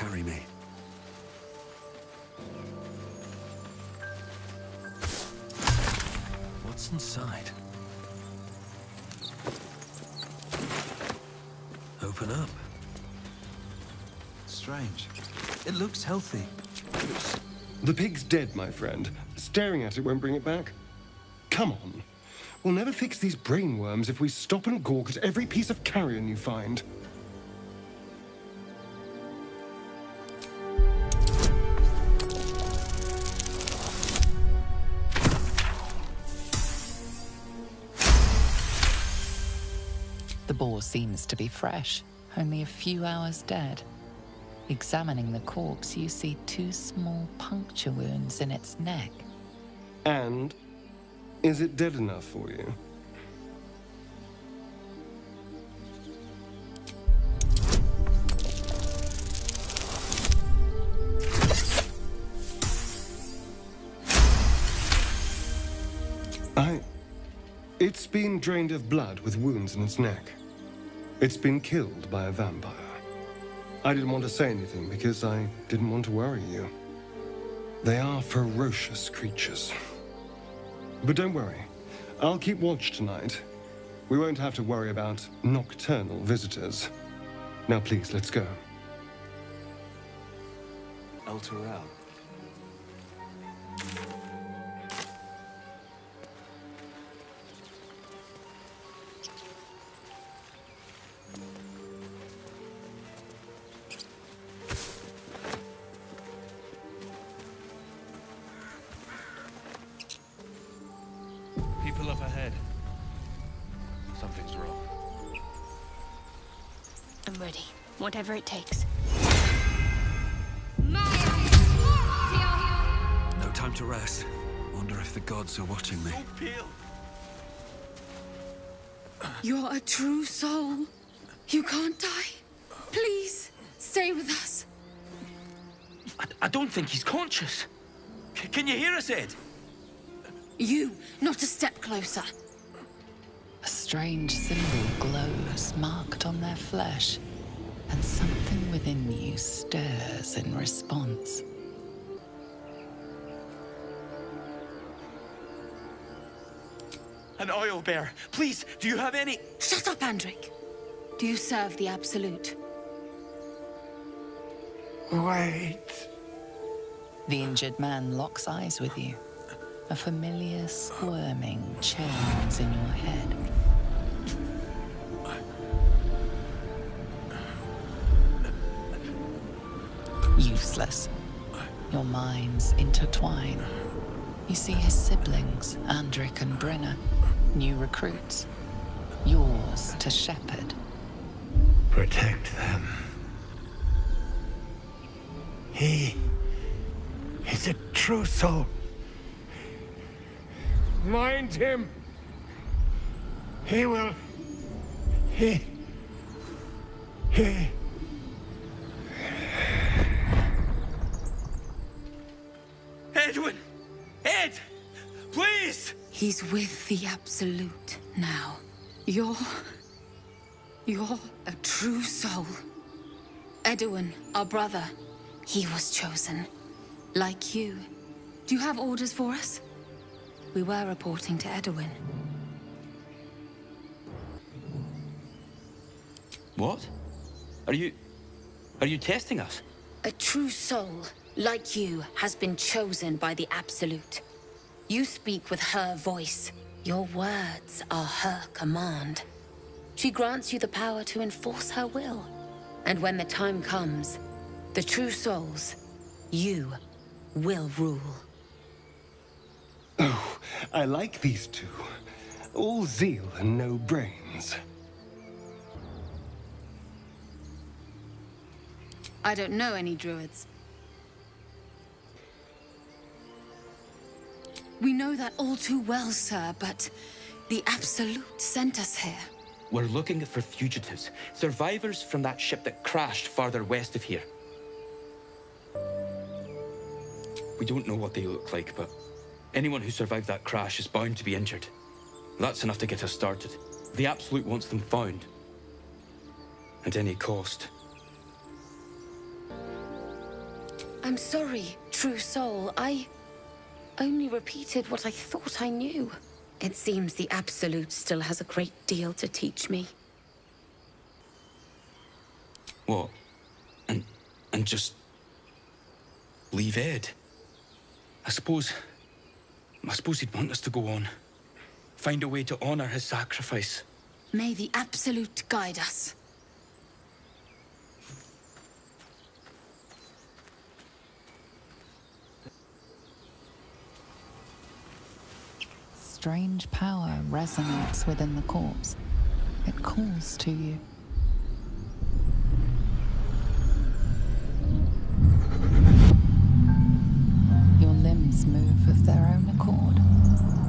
carry me. What's inside? Open up. Strange. It looks healthy. The pig's dead, my friend. Staring at it won't bring it back. Come on. We'll never fix these brain worms if we stop and gawk at every piece of carrion you find. The boar seems to be fresh, only a few hours dead. Examining the corpse, you see 2 small puncture wounds in its neck. And is it dead enough for you? It's been drained of blood with wounds in its neck. It's been killed by a vampire. I didn't want to say anything because I didn't want to worry you. They are ferocious creatures. But don't worry, I'll keep watch tonight. We won't have to worry about nocturnal visitors. Now please, let's go. Elturel. People up ahead. Something's wrong. I'm ready. Whatever it takes. No time to rest. Wonder if the gods are watching me. So pale. You're a true soul. You can't die. Please, stay with us. I don't think he's conscious. Can you hear us, Ed? You, not a step closer. A strange symbol glows, marked on their flesh, and something within you stirs in response. An oil bear. Please, do you have any... Shut up, Andric. Do you serve the Absolute? Wait. The injured man locks eyes with you. A familiar squirming churns in your head. Useless. Your minds intertwine. You see his siblings, Andric and Brenna, new recruits. Yours to shepherd. Protect them. He is a true soul. Mind him. He will... He... Edwin! Ed! Please! He's with the Absolute now. You're a true soul. Edwin, our brother, he was chosen. Like you. Do you have orders for us? We were reporting to Edwin. What? Are you testing us? A true soul, like you, has been chosen by the Absolute. You speak with her voice. Your words are her command. She grants you the power to enforce her will. And when the time comes, the true souls, you will rule. Oh, I like these two. All zeal and no brains. I don't know any druids. We know that all too well, sir, but the Absolute sent us here. We're looking for fugitives, survivors from that ship that crashed farther west of here. We don't know what they look like, but anyone who survived that crash is bound to be injured. That's enough to get us started. The Absolute wants them found. At any cost. I'm sorry, true soul. I only repeated what I thought I knew. It seems the Absolute still has a great deal to teach me. What? And just leave Ed? I suppose he'd want us to go on. Find a way to honor his sacrifice. May the Absolute guide us. Strange power resonates within the corpse. It calls to you. Your limbs move of their own accord.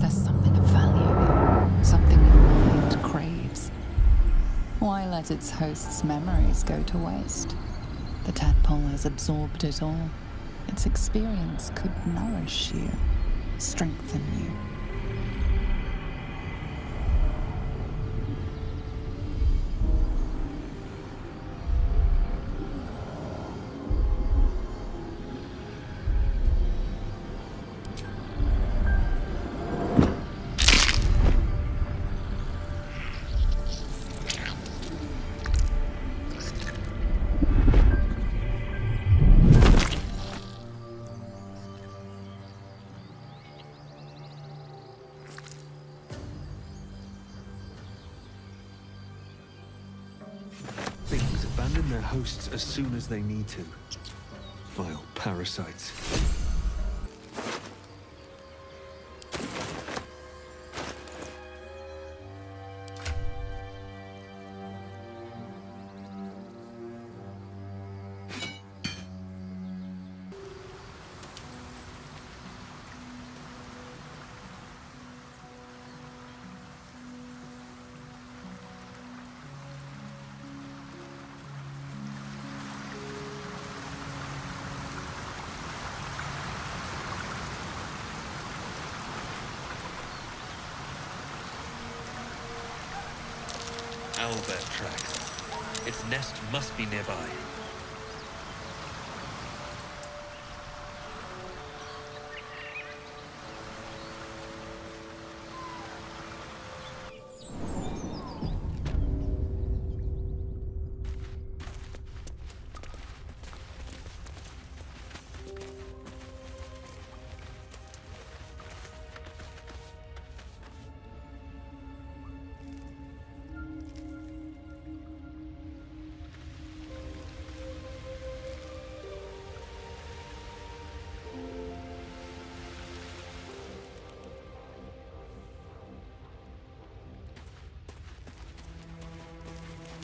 There's something of value, something your mind craves. Why let its host's memories go to waste? The tadpole has absorbed it all. Its experience could nourish you, strengthen you. Things abandon their hosts as soon as they need to. Vile parasites. Owlbear tracks. Its nest must be nearby.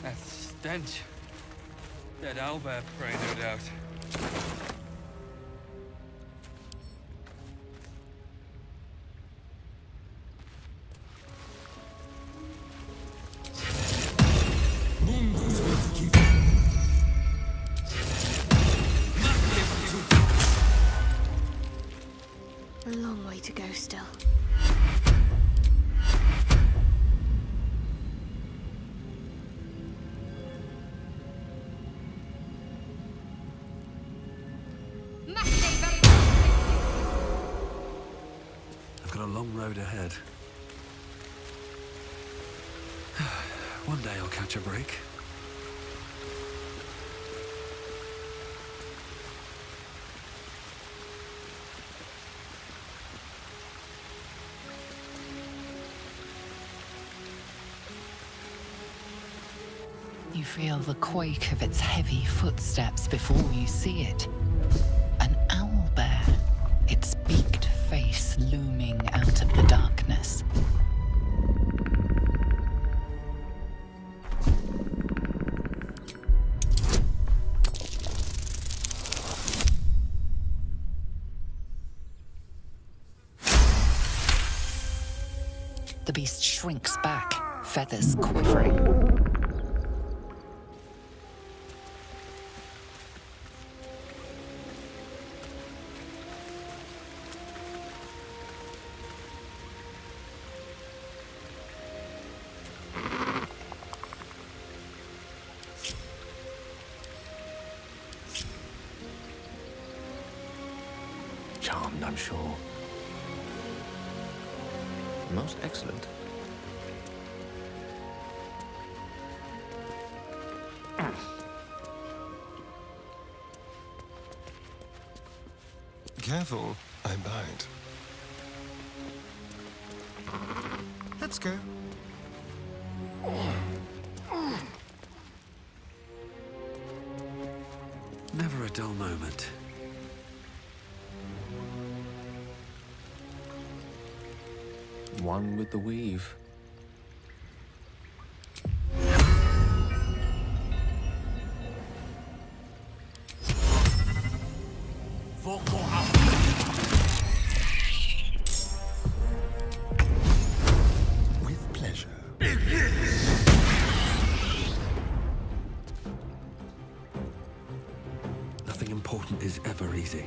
That stench. Dead owlbear prey, no doubt. A long way to go still. I've got a long road ahead. One day I'll catch a break. You feel the quake of its heavy footsteps before you see it. An owlbear, its beaked face looming out of the darkness. The beast shrinks back, feathers quivering. charmed, I'm sure. Most excellent. Careful, I bite. Let's go. Never a dull moment. One with the weave. With pleasure. Nothing important is ever easy.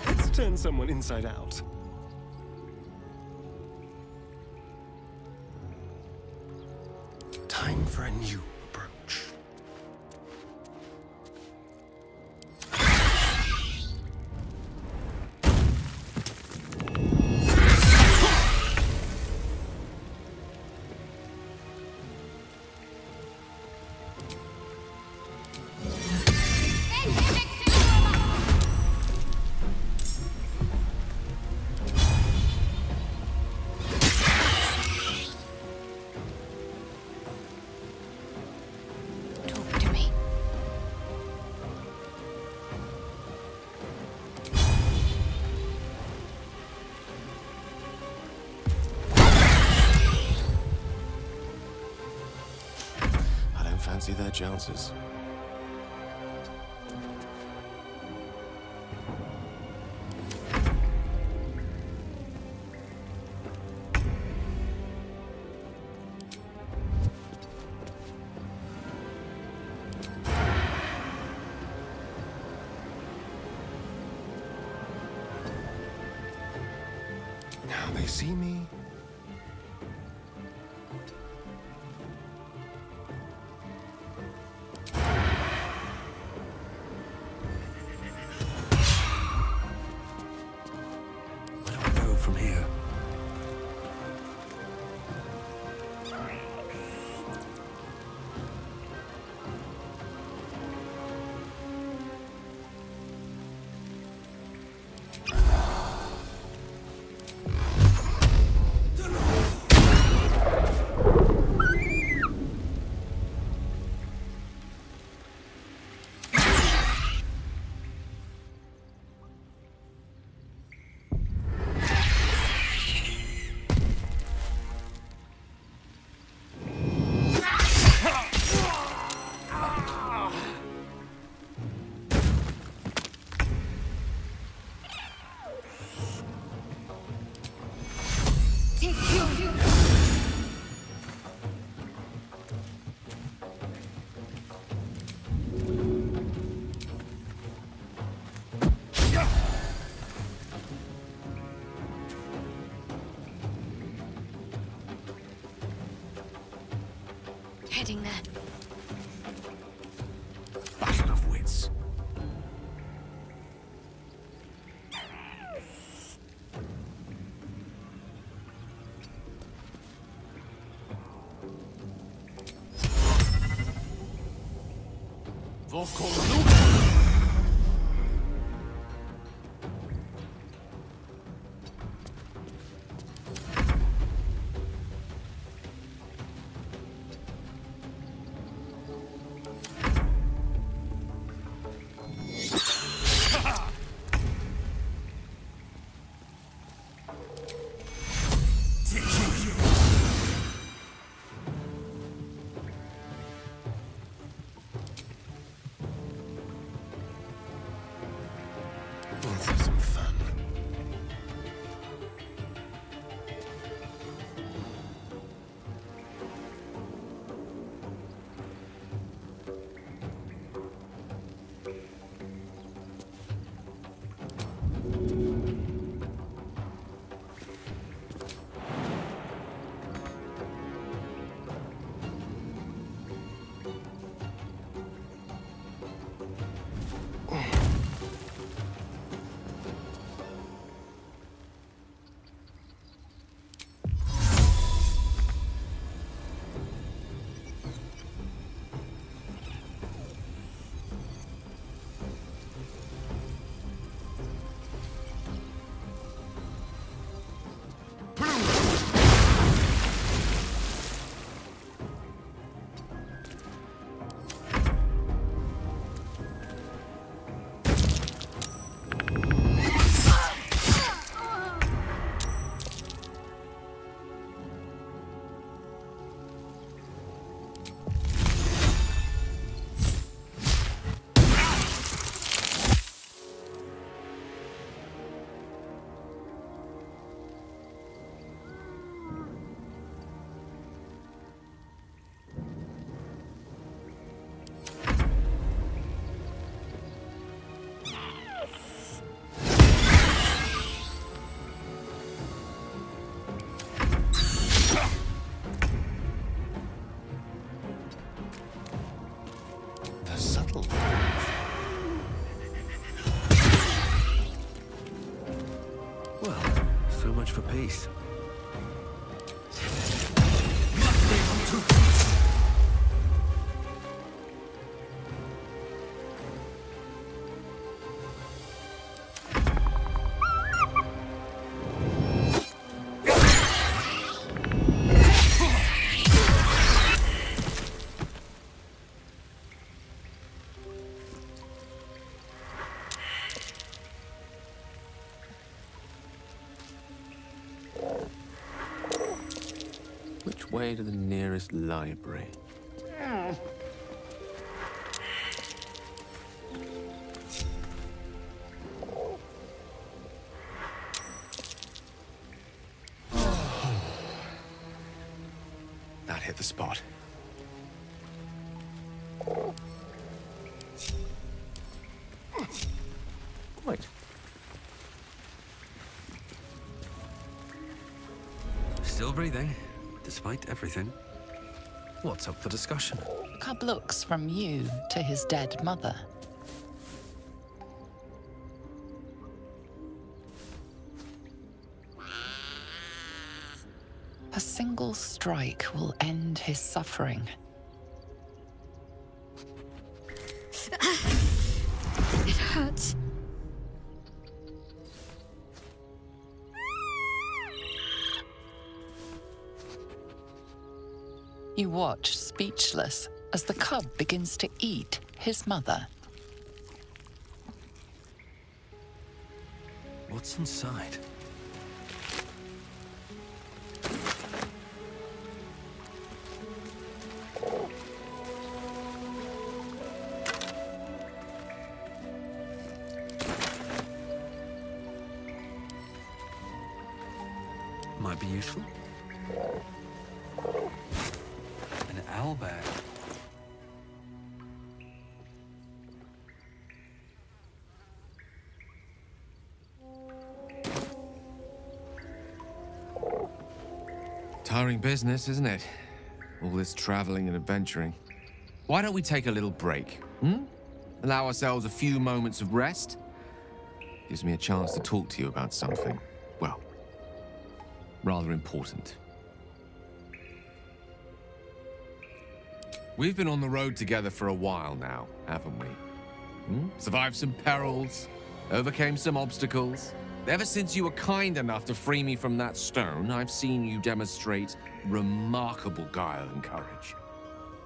Let's turn someone inside out. Time for a new approach. Talk to me. I don't fancy their chances. Now they see me. Where do I go from here? Heading there. Battle of wits. for peace. Which way to the nearest library? That hit the spot. Right. Still breathing, despite everything. What's up for discussion? Cub looks from you to his dead mother. A single strike will end his suffering. It hurts. You watch, speechless, as the cub begins to eat his mother. What's inside? Might be useful. An owl bag. Tiring business, isn't it? All this traveling and adventuring. Why don't we take a little break, Allow ourselves a few moments of rest? Gives me a chance to talk to you about something, well, rather important. We've been on the road together for a while now, haven't we? Survived some perils, overcame some obstacles. Ever since you were kind enough to free me from that stone, I've seen you demonstrate remarkable guile and courage.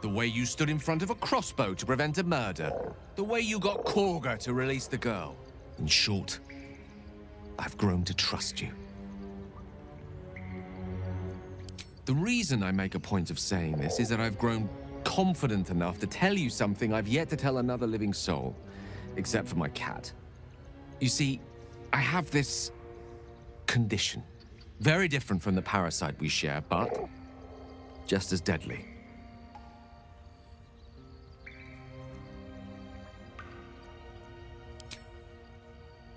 The way you stood in front of a crossbow to prevent a murder. The way you got Korga to release the girl. In short, I've grown to trust you. The reason I make a point of saying this is that I've grown confident enough to tell you something I've yet to tell another living soul, except for my cat. You see, I have this condition. Very different from the parasite we share, but just as deadly.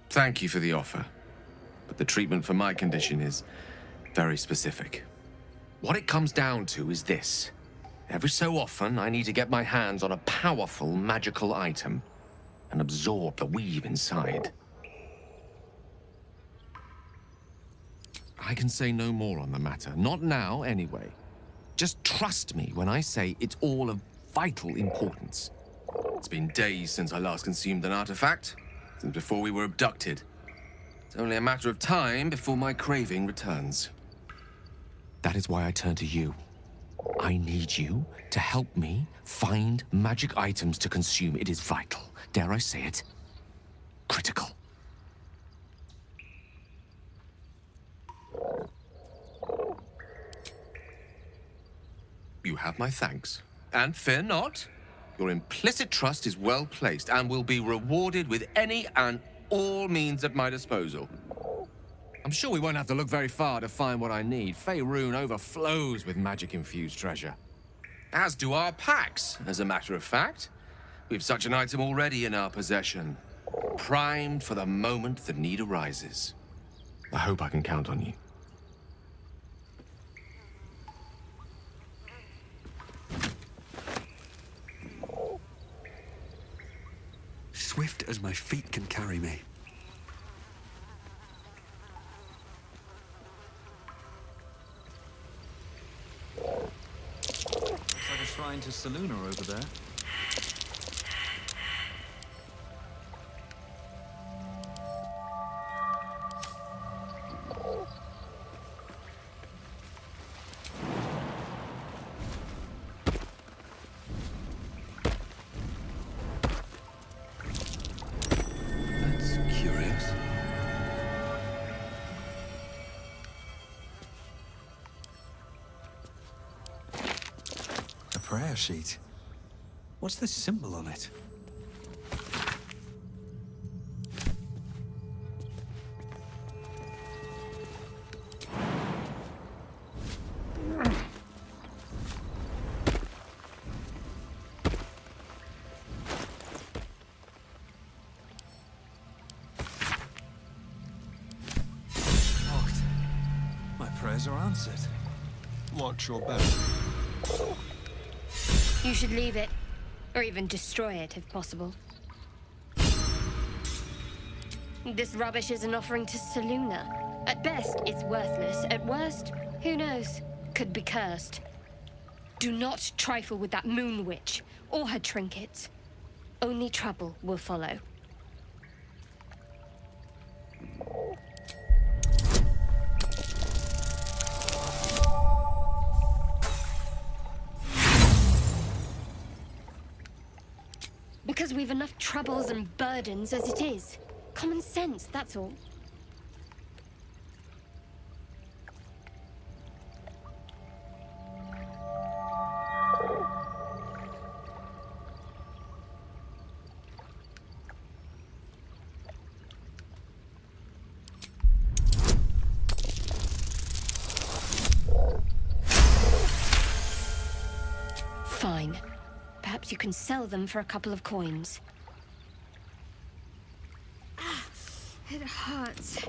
Thank you for the offer, but the treatment for my condition is very specific. What it comes down to is this. Every so often, I need to get my hands on a powerful magical item and absorb the weave inside. I can say no more on the matter. Not now, anyway. Just trust me when I say it's all of vital importance. It's been days since I last consumed an artifact, since before we were abducted. It's only a matter of time before my craving returns. That is why I turn to you. I need you to help me find magic items to consume. It is vital. Dare I say it? Critical. You have my thanks. And fear not. Your implicit trust is well placed and will be rewarded with any and all means at my disposal. I'm sure we won't have to look very far to find what I need. Faerun overflows with magic-infused treasure. As do our packs, as a matter of fact. We've such an item already in our possession. Primed for the moment the need arises. I hope I can count on you. Swift as my feet can carry me. going to Selûne over there. Prayer sheet. What's the symbol on it? Locked. My prayers are answered. Watch your back. You should leave it, or even destroy it if possible. This rubbish is an offering to Selûne. At best, it's worthless. At worst, who knows? Could be cursed. Do not trifle with that moon witch, or her trinkets. Only trouble will follow. Because we've enough troubles and burdens as it is. Common sense, that's all. Fine. Perhaps you can sell them for a couple of coins. Ah, it hurts.